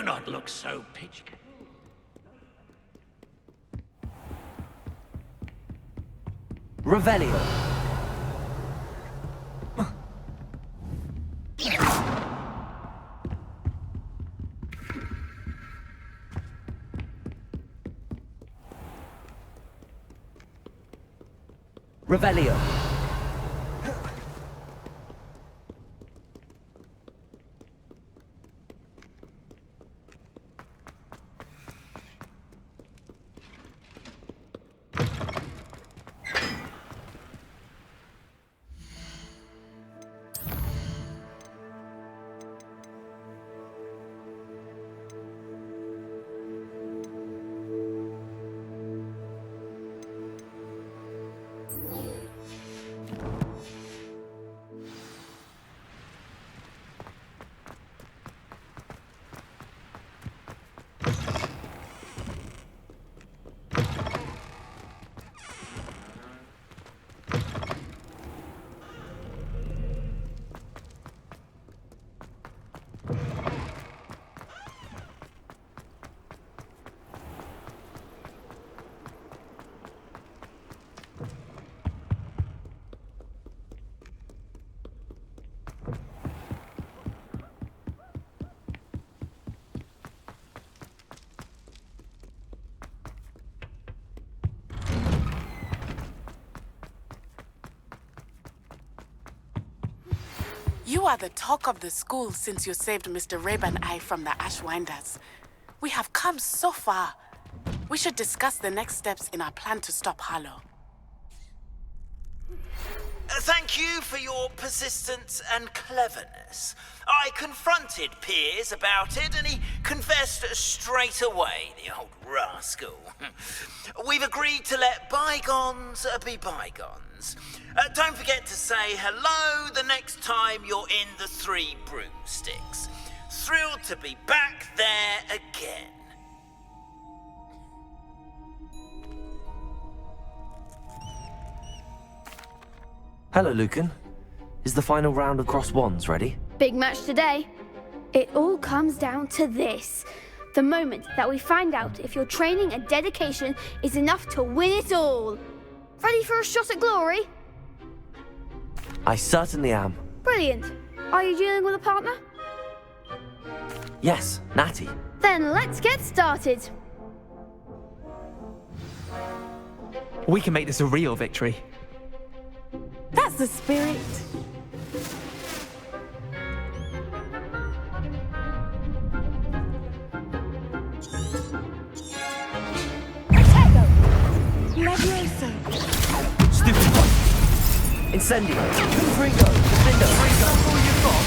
not look so pitch. Revelio. Revelio. You are the talk of the school since you saved Mr. Rabe and I from the Ashwinders. We have come so far. We should discuss the next steps in our plan to stop Harlow. Thank you for your persistence and cleverness. I confronted Piers about it and he confessed straight away, the old rascal. We've agreed to let bygones be bygones. Don't forget to say hello the next time you're in the Three Broomsticks. Thrilled to be back there again. Hello, Lucan. Is the final round of Cross Wands ready? Big match today. It all comes down to this. The moment that we find out if your training and dedication is enough to win it all. Ready for a shot at glory? I certainly am. Brilliant. Are you dealing with a partner? Yes, Natty. Then let's get started. We can make this a real victory. That's the spirit. Levioso. Stupid one. Incendio. Fringo. Defendo. Fringo. All you've got.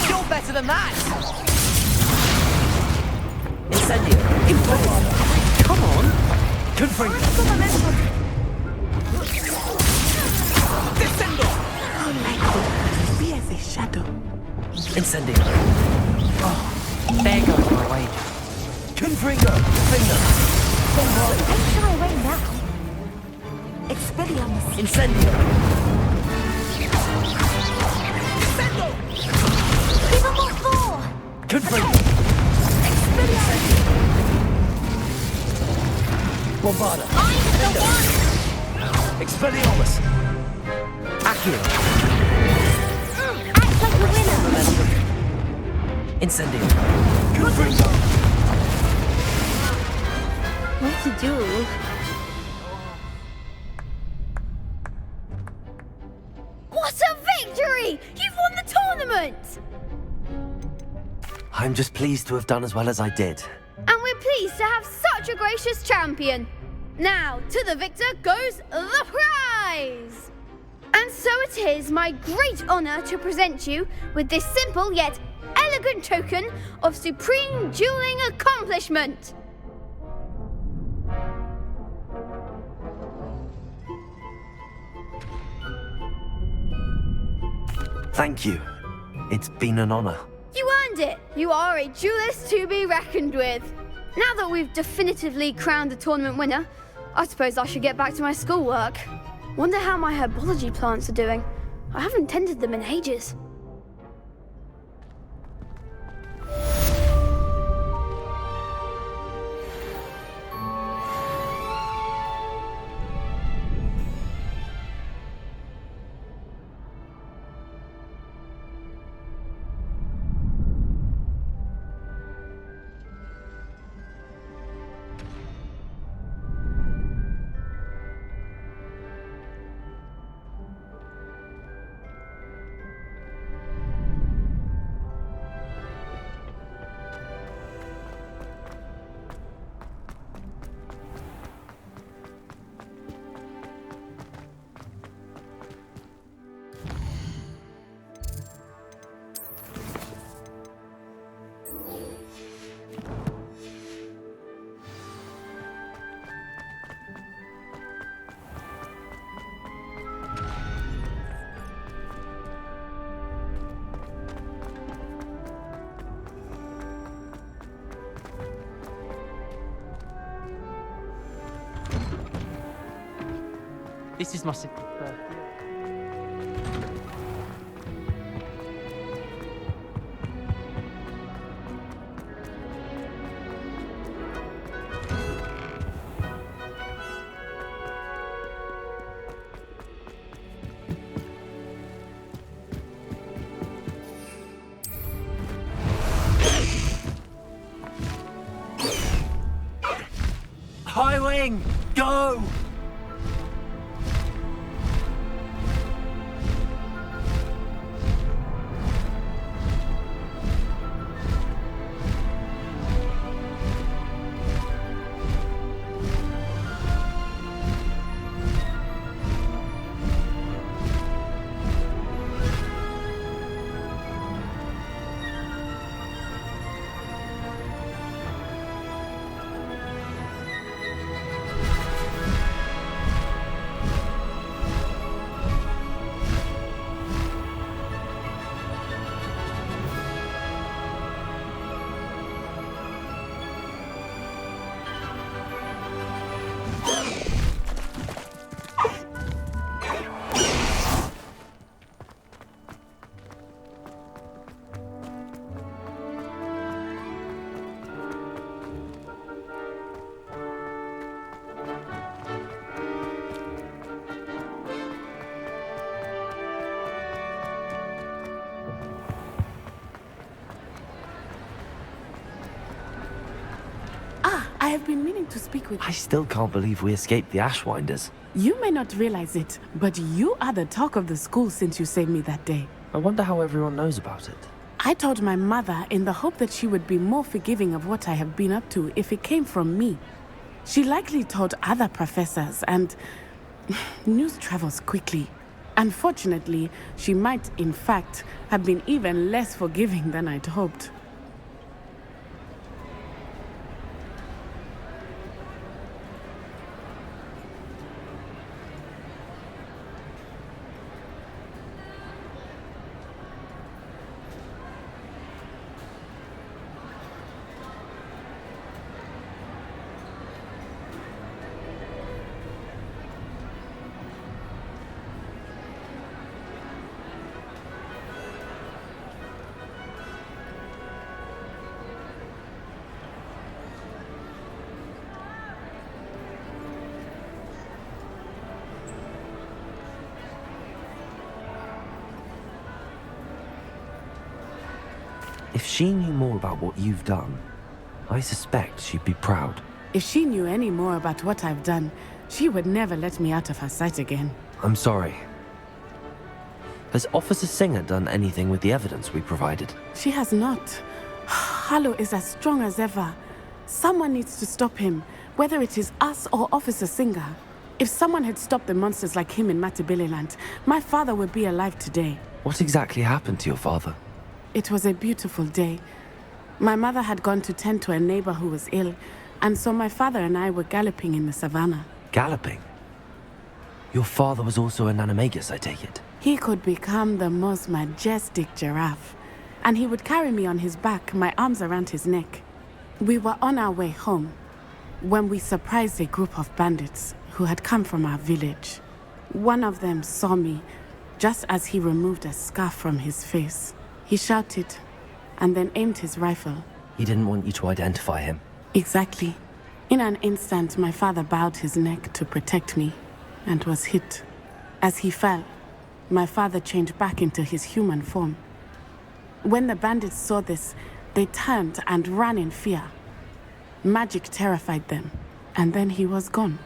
You're better than that! Incendio. Infernal. Come on! Confringo. Descendo! Be as a shadow. Incendio. There goes my wage. Confringo. Defendo. Don't shy away now. Expelliarmus. Incendio. Descendo! Even more four. Confringo. Bombarda. I'm the one. Expelliarmus. Accio. Act like a winner. Momentum. Incendio. Confringo. What to do? What a victory! You've won the tournament! I'm just pleased to have done as well as I did. And we're pleased to have such a gracious champion. Now, to the victor goes the prize! And so it is my great honor to present you with this simple yet elegant token of supreme dueling accomplishment. Thank you. It's been an honor. You earned it. You are a duelist to be reckoned with. Now that we've definitively crowned the tournament winner, I suppose I should get back to my schoolwork. Wonder how my herbology plants are doing. I haven't tended them in ages. This is my sister's birthday. High wing, go! I have been meaning to speak with I you. still can't believe we escaped the Ashwinders. You may not realize it, but you are the talk of the school since you saved me that day. I wonder how everyone knows about it. I told my mother in the hope that she would be more forgiving of what I have been up to if it came from me. She likely told other professors, and news travels quickly. Unfortunately, she might, in fact, have been even less forgiving than I'd hoped. If she knew more about what you've done, I suspect she'd be proud. If she knew any more about what I've done, she would never let me out of her sight again. I'm sorry. Has Officer Singer done anything with the evidence we provided? She has not. Harlow is as strong as ever. Someone needs to stop him, whether it is us or Officer Singer. If someone had stopped the monsters like him in Matabeleland, my father would be alive today. What exactly happened to your father? It was a beautiful day. My mother had gone to tend to a neighbor who was ill, and so my father and I were galloping in the savannah. Galloping? Your father was also an animagus, I take it? He could become the most majestic giraffe, and he would carry me on his back, my arms around his neck. We were on our way home when we surprised a group of bandits who had come from our village. One of them saw me just as he removed a scarf from his face. He shouted and then aimed his rifle. He didn't want you to identify him. Exactly. In an instant, my father bowed his neck to protect me and was hit. As he fell, my father changed back into his human form. When the bandits saw this, they turned and ran in fear. Magic terrified them, and then he was gone.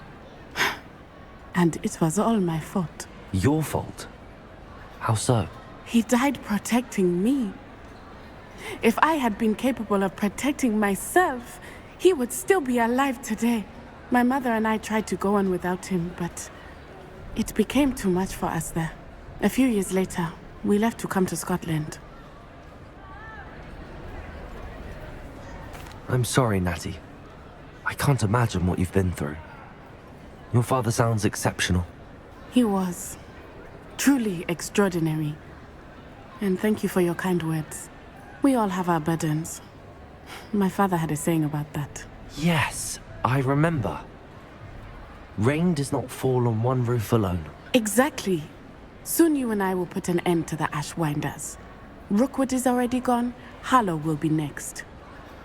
And it was all my fault. Your fault? How so? He died protecting me. If I had been capable of protecting myself, he would still be alive today. My mother and I tried to go on without him, but it became too much for us there. A few years later, we left to come to Scotland. I'm sorry, Natty. I can't imagine what you've been through. Your father sounds exceptional. He was truly extraordinary. And thank you for your kind words. We all have our burdens. My father had a saying about that. Yes, I remember. Rain does not fall on one roof alone. Exactly. Soon you and I will put an end to the Ashwinders. Rookwood is already gone. Harlow will be next.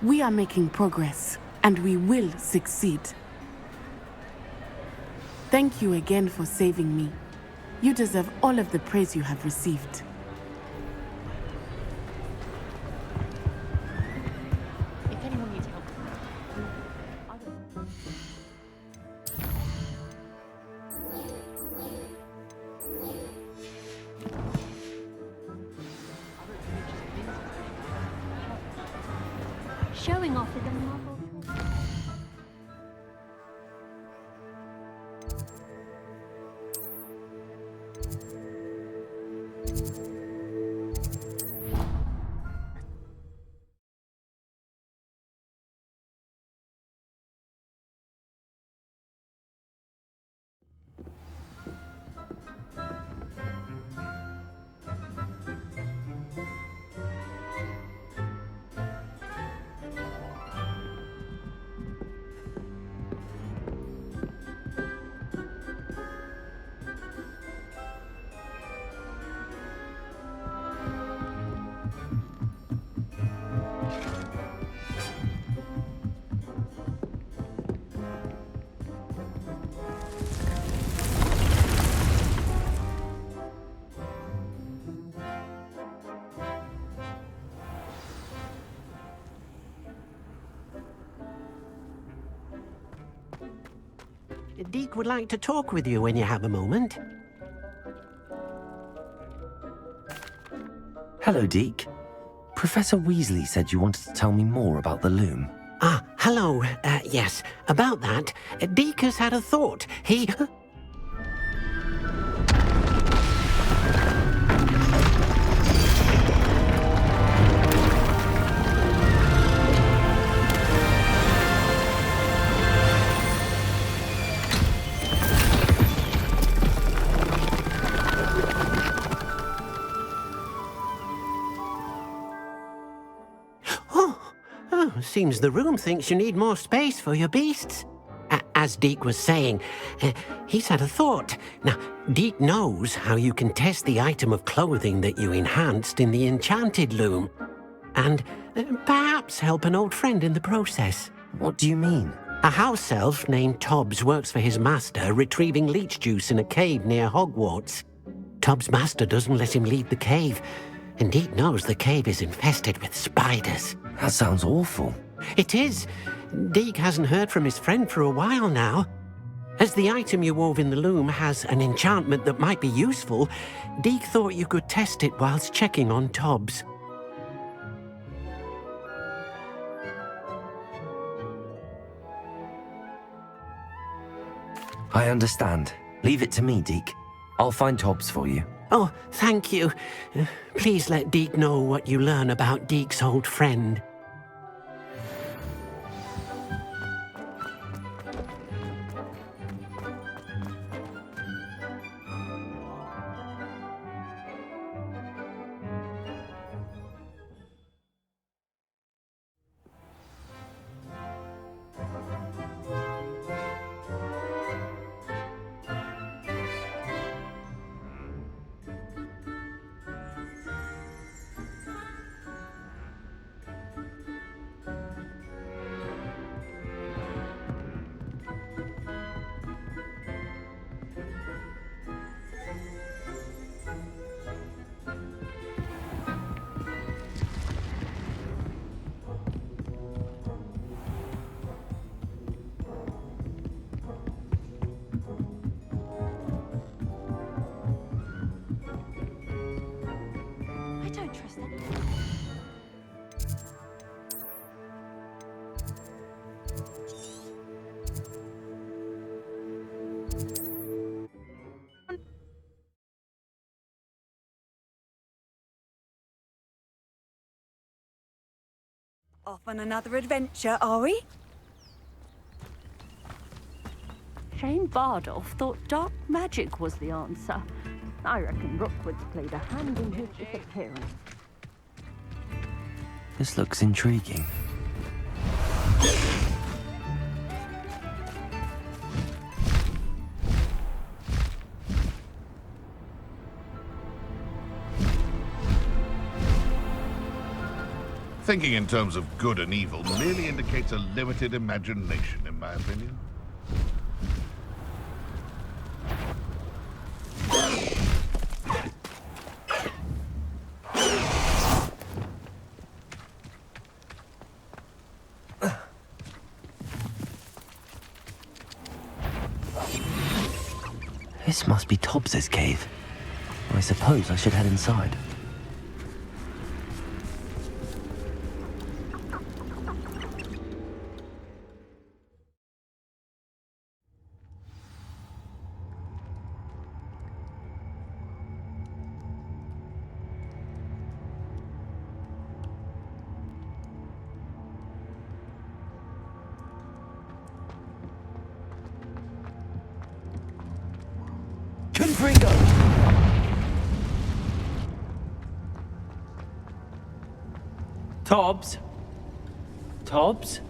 We are making progress, and we will succeed. Thank you again for saving me. You deserve all of the praise you have received. If anyone needs help, I don't. Showing off is a marvel. Deke would like to talk with you when you have a moment. Hello, Deke. Professor Weasley said you wanted to tell me more about the loom. Ah, hello. Yes, about that. Deke has had a thought. He... Seems the room thinks you need more space for your beasts. As Deke was saying, he's had a thought. Now, Deke knows how you can test the item of clothing that you enhanced in the enchanted loom. And perhaps help an old friend in the process. What do you mean? A house elf named Tobbs works for his master, retrieving leech juice in a cave near Hogwarts. Tobbs' master doesn't let him leave the cave, and Deke knows the cave is infested with spiders. That sounds awful. It is. Deke hasn't heard from his friend for a while now. As the item you wove in the loom has an enchantment that might be useful, Deke thought you could test it whilst checking on Tobbs. I understand. Leave it to me, Deke. I'll find Tobbs for you. Oh, thank you. Please let Deke know what you learn about Deke's old friend. Off on another adventure, are we? Shane Bardolph thought dark magic was the answer. I reckon Rookwood's played a hand in his disappearance. This looks intriguing. Thinking in terms of good and evil merely indicates a limited imagination, in my opinion. This must be Tobbs's cave. I suppose I should head inside. Confringo! Tobbs? Tobbs?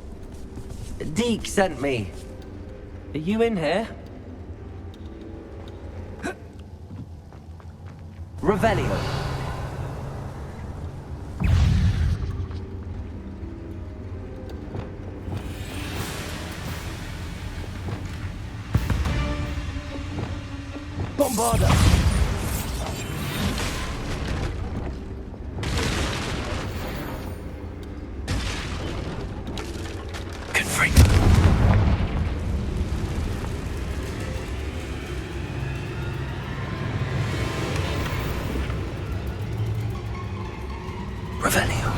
Deke sent me. Are you in here? Revelio. Bombarda! Confringo. Revelio.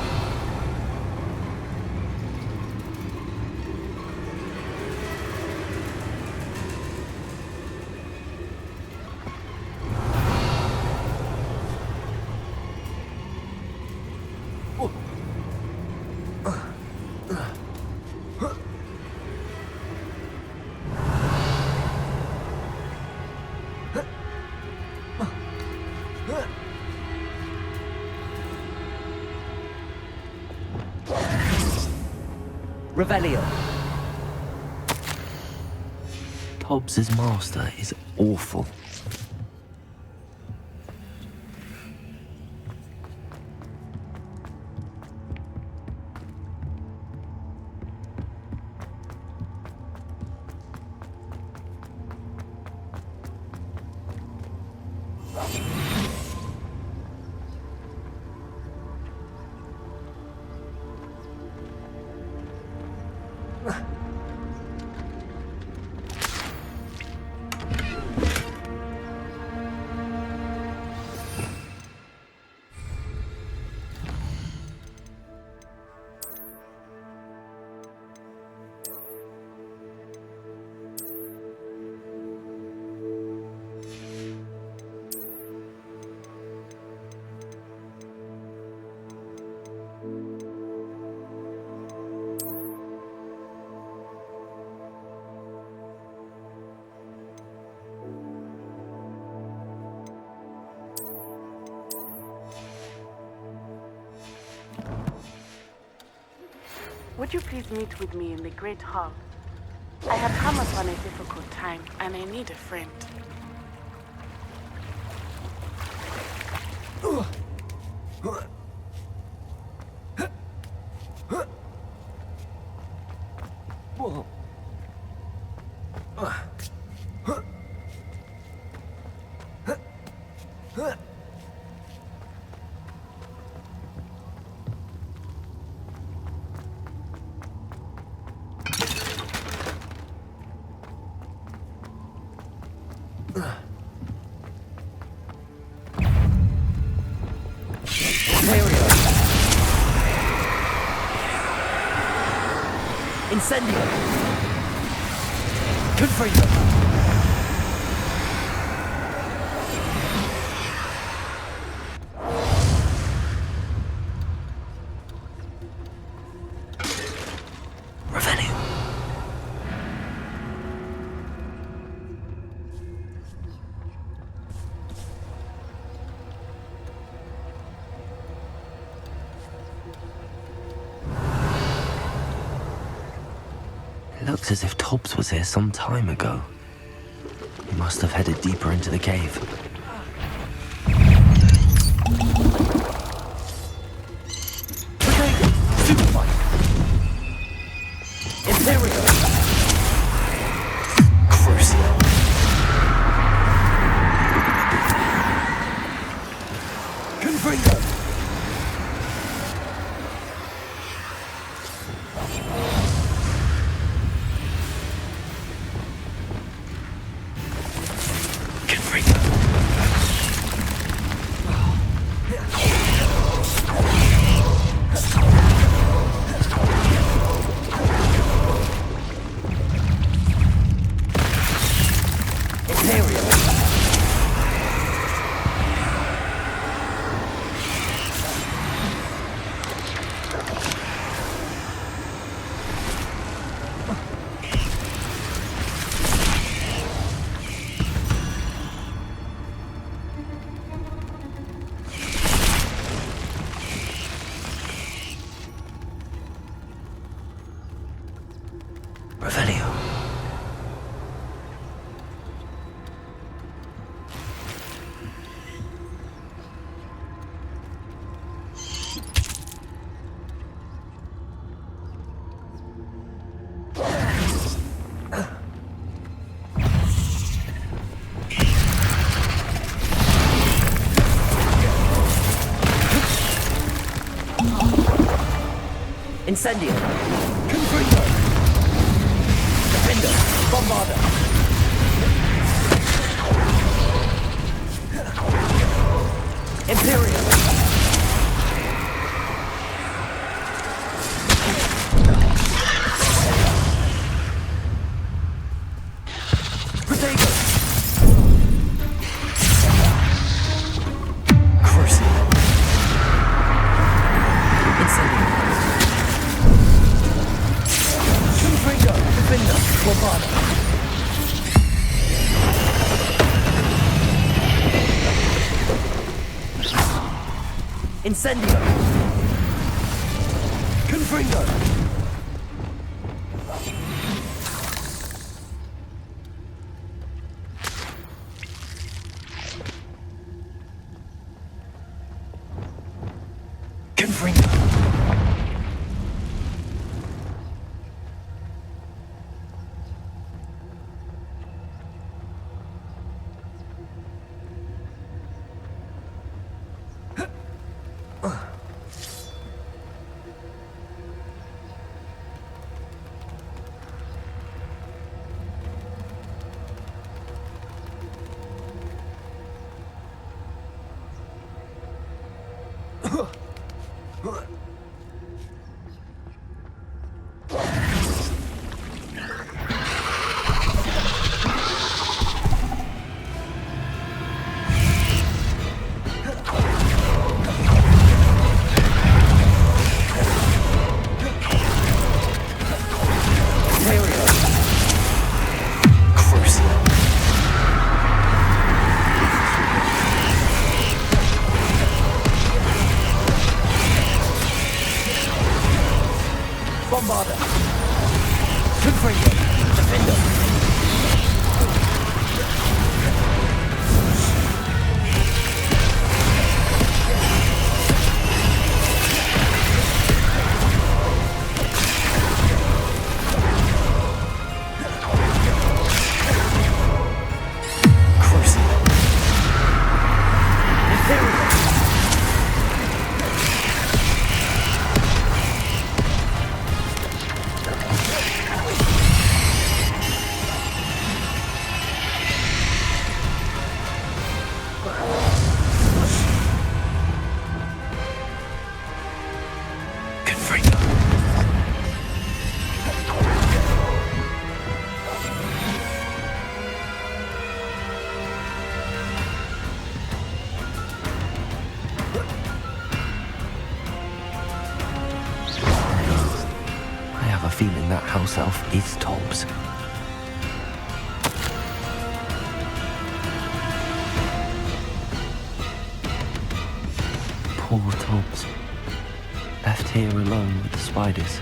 Revelio. Tobbs's master is awful. Would you please meet with me in the Great Hall? I have come upon a difficult time, and I need a friend. Incendio! Confringo! It looks as if Tobbs was here some time ago. He must have headed deeper into the cave. Imperial! Crucial! Confringo! Incendio! Confringo! Defender! Bombarder! Imperial! Protego! Crucial! Incendio! Confringo! Defender! Bombarder! Incendio! Confringo! Confringo! Bombarder! Confringo! Defender! Crucial! Imperial! Feeling that house elf is Tobbs. Poor Tobbs. Left here alone with the spiders.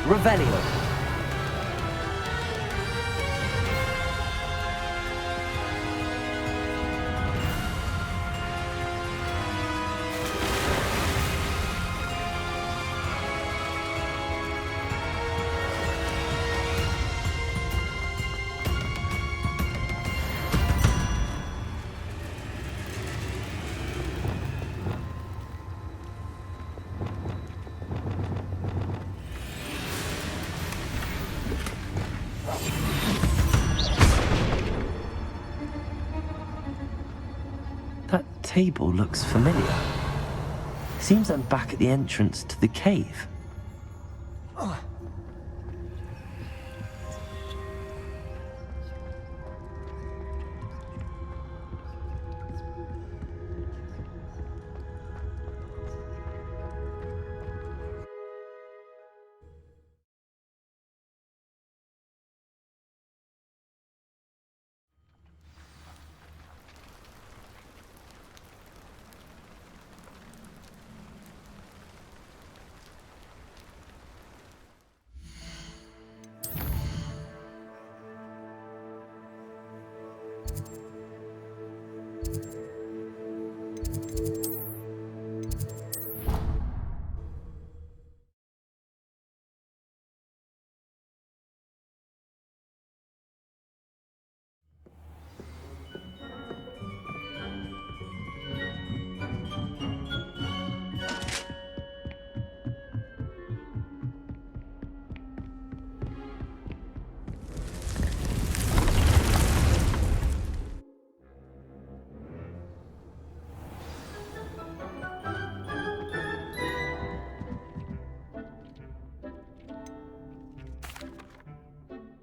Revelio. That table looks familiar. Seems I'm back at the entrance to the cave.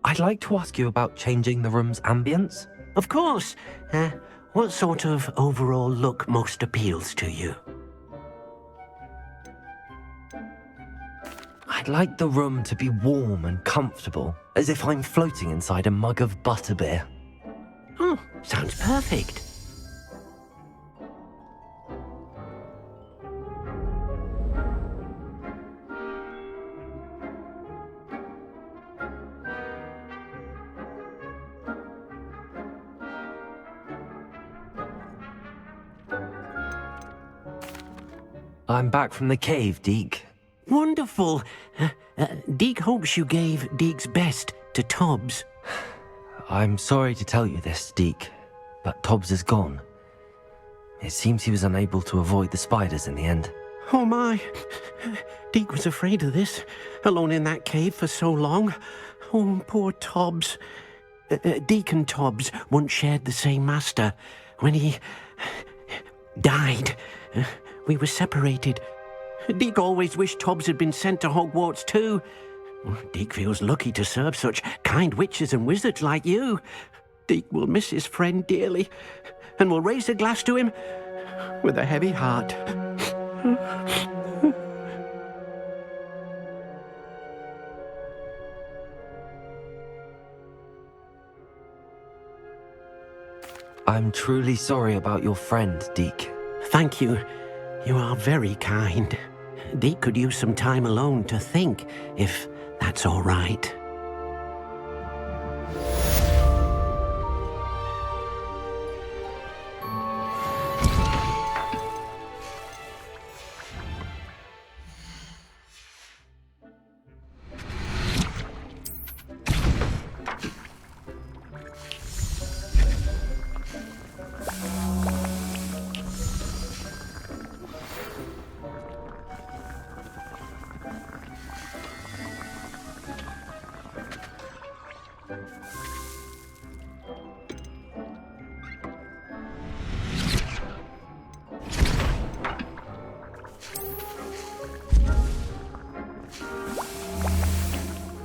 I'd like to ask you about changing the room's ambience. Of course. What sort of overall look most appeals to you? I'd like the room to be warm and comfortable, as if I'm floating inside a mug of butterbeer. Oh, sounds perfect. I'm back from the cave, Deke. Wonderful. Deke hopes you gave Deke's best to Tobbs. I'm sorry to tell you this, Deke, but Tobbs is gone. It seems he was unable to avoid the spiders in the end. Oh my. Deke was afraid of this, alone in that cave for so long. Oh, poor Tobbs. Deke and Tobbs once shared the same master. When he died, we were separated. Deke always wished Tobbs had been sent to Hogwarts too. Deke feels lucky to serve such kind witches and wizards like you. Deke will miss his friend dearly, and will raise a glass to him with a heavy heart. I'm truly sorry about your friend, Deke. Thank you. You are very kind. Deke could use some time alone to think, if that's all right.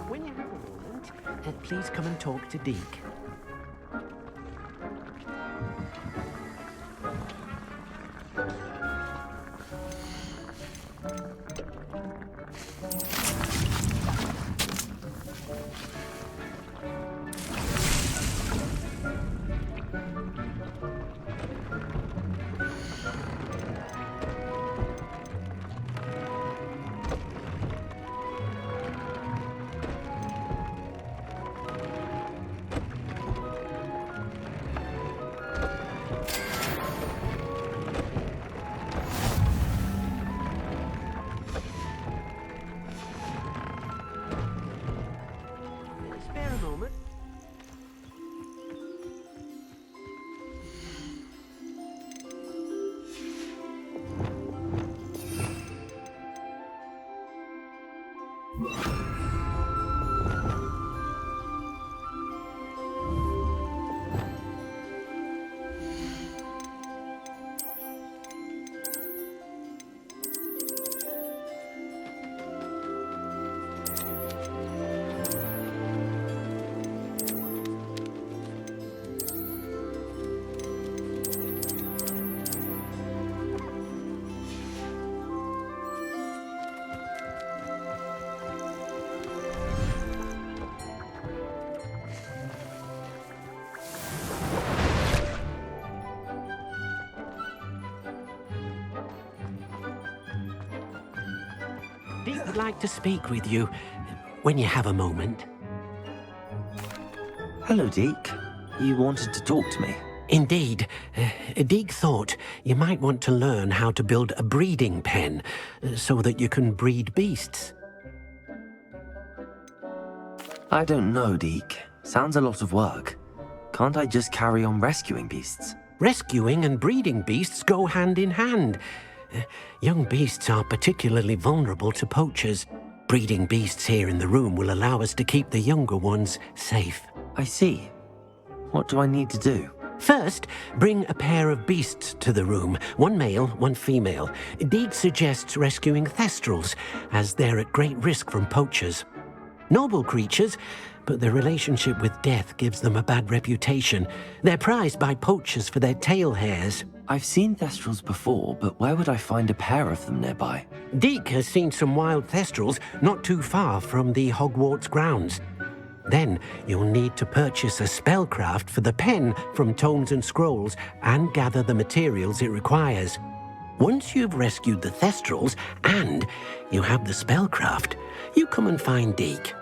When you have a moment, please come and talk to Deke. Deek would like to speak with you when you have a moment. Hello, Deke. You wanted to talk to me? Indeed. Deek thought you might want to learn how to build a breeding pen so that you can breed beasts. I don't know, Deke. Sounds a lot of work. Can't I just carry on rescuing beasts? Rescuing and breeding beasts go hand in hand. Young beasts are particularly vulnerable to poachers. Breeding beasts here in the room will allow us to keep the younger ones safe. I see. What do I need to do? First, bring a pair of beasts to the room, one male, one female. Deek suggests rescuing thestrals, as they're at great risk from poachers. Noble creatures, but their relationship with death gives them a bad reputation. They're prized by poachers for their tail hairs. I've seen thestrals before, but where would I find a pair of them nearby? Deek has seen some wild thestrals not too far from the Hogwarts grounds. Then you'll need to purchase a spellcraft for the pen from Tomes and Scrolls and gather the materials it requires. Once you've rescued the thestrals and you have the spellcraft, you come and find Deek.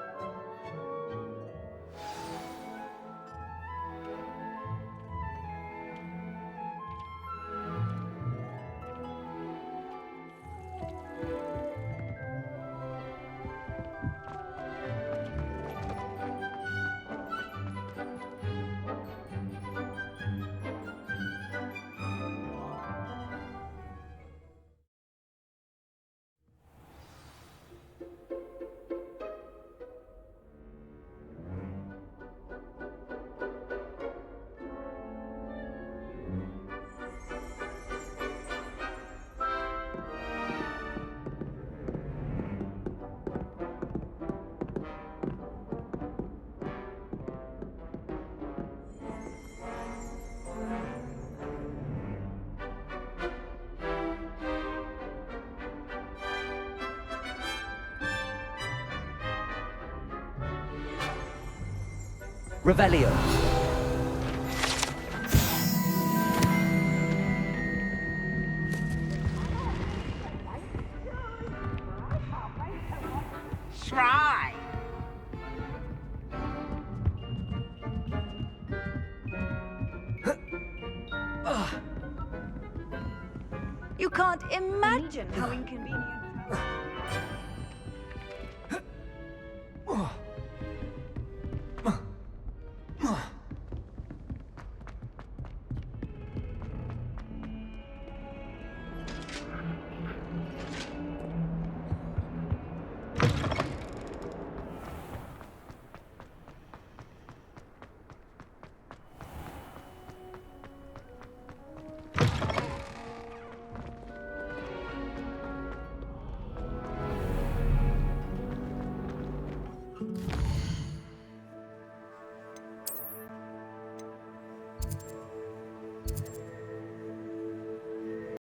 Revelio. Try. You can't imagine how inconvenient.